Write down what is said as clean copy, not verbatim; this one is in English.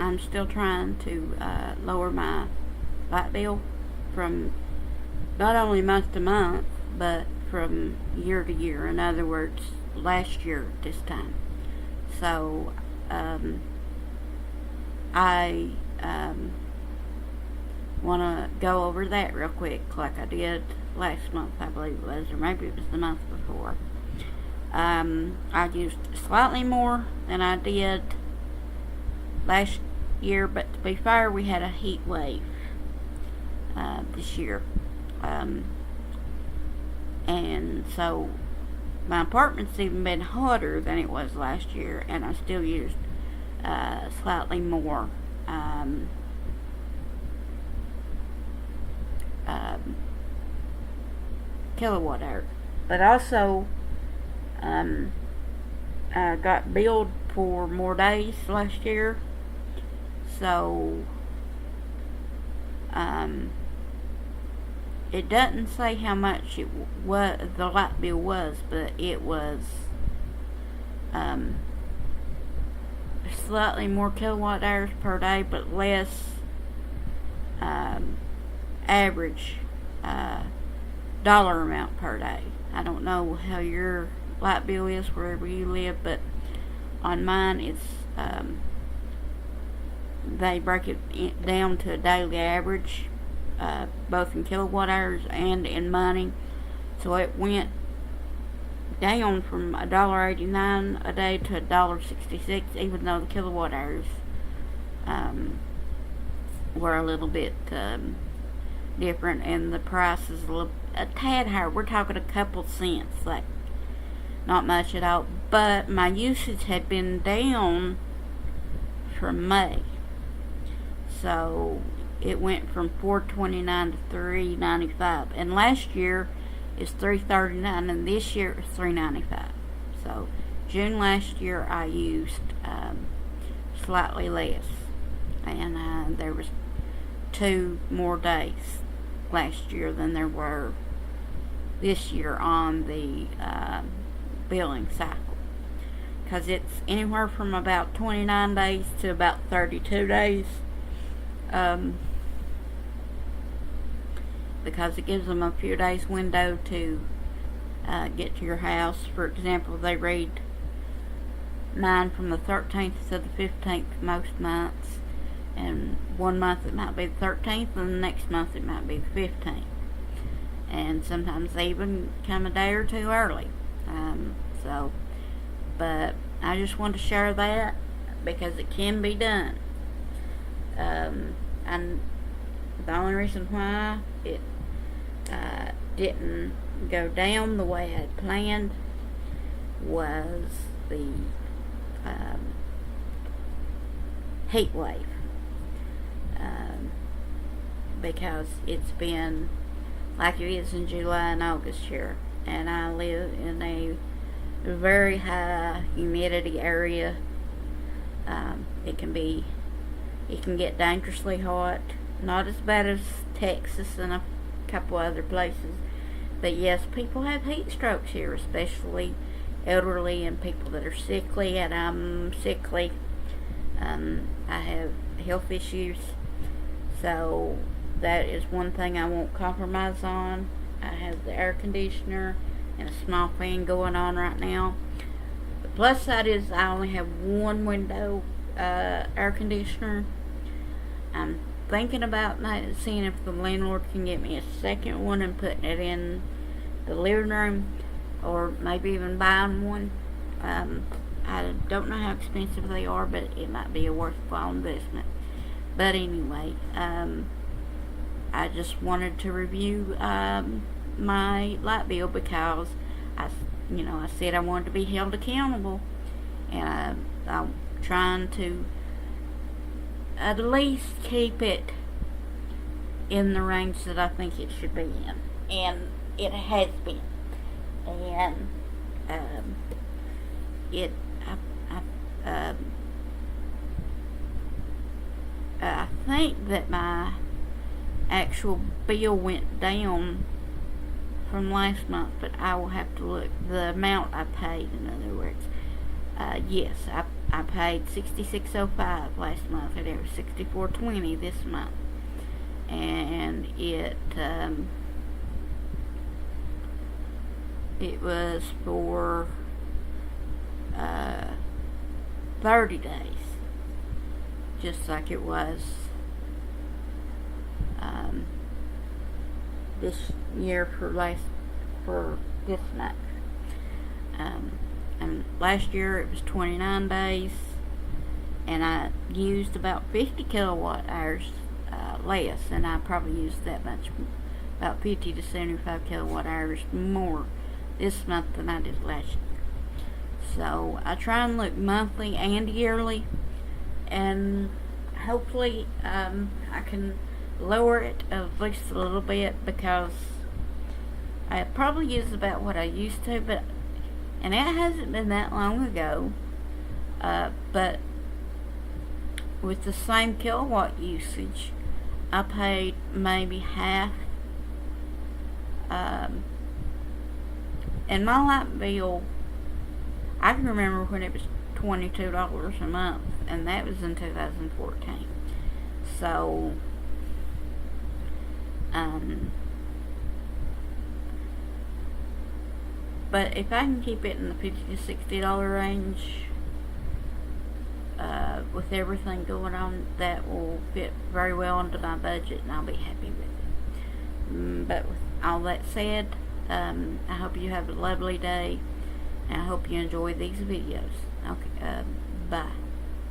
I'm still trying to lower my light bill from not only month to month, but from year to year. In other words, last year this time. So I want to go over that real quick, like I did last month, I believe it was, or maybe it was the month before. I used slightly more than I did last year, but to be fair, we had a heat wave this year. And so my apartment's even been hotter than it was last year, and I still used slightly more kilowatt hour. But also, I got billed for more days last year, so it doesn't say how much it was, the light bill was, but it was slightly more kilowatt hours per day, but less average dollar amount per day. I don't know how your light bill is wherever you live, but on mine it's they break it down to a daily average, both in kilowatt hours and in money. So it went down from $1.89 a day to $1.66, even though the kilowatt hours were a little bit different, and the price is a tad higher. We're talking a couple cents, like not much at all. But my usage had been down from May, so it went from $4.29 to $3.95, and last year is $3.39, and this year is $3.95. So June last year I used slightly less, and there was 2 more days last year than there were this year on the billing cycle, because it's anywhere from about 29 days to about 32 days, because it gives them a few days window to get to your house. For example, they read mine from the 13th to the 15th most months, and one month it might be the 13th, and the next month it might be the 15th, and sometimes they even come a day or two early. But I just want to share that because it can be done. And the only reason why it didn't go down the way I had planned was the heat wave. Because it's been like it is in July and August here, and I live in a very high humidity area. It can get dangerously hot. Not as bad as Texas and a couple other places, but yes, people have heat strokes here, especially elderly and people that are sickly, and I'm sickly. I have health issues, so that is one thing I won't compromise on. I have the air conditioner and a small fan going on right now. The plus side is I only have one window air conditioner. I'm thinking about seeing if the landlord can get me a second one and putting it in the living room, or maybe even buying one. I don't know how expensive they are, but it might be a worthwhile investment. But anyway, I just wanted to review my light bill because I said I wanted to be held accountable, and I'm trying to at least keep it in the range that I think it should be in, and it has been. And I think that my actual bill went down from last month, but I will have to look the amount I paid. In other words, yes, I I paid $66.05 last month, and it was $64.20 this month, and it was for 30 days, just like it was this year for this month. And last year it was 29 days, and I used about 50 kilowatt hours less, and I probably used that much, about 50 to 75 kilowatt hours more this month than I did last year. So I try and look monthly and yearly, and hopefully I can lower it at least a little bit, because I probably use about what I used to, and it hasn't been that long ago, but with the same kilowatt usage, I paid maybe half, and my light bill, I can remember when it was $22 a month, and that was in 2014. So, but if I can keep it in the $50 to $60 range, with everything going on, that will fit very well into my budget, and I'll be happy with it. But with all that said, I hope you have a lovely day, and I hope you enjoy these videos. Okay, bye.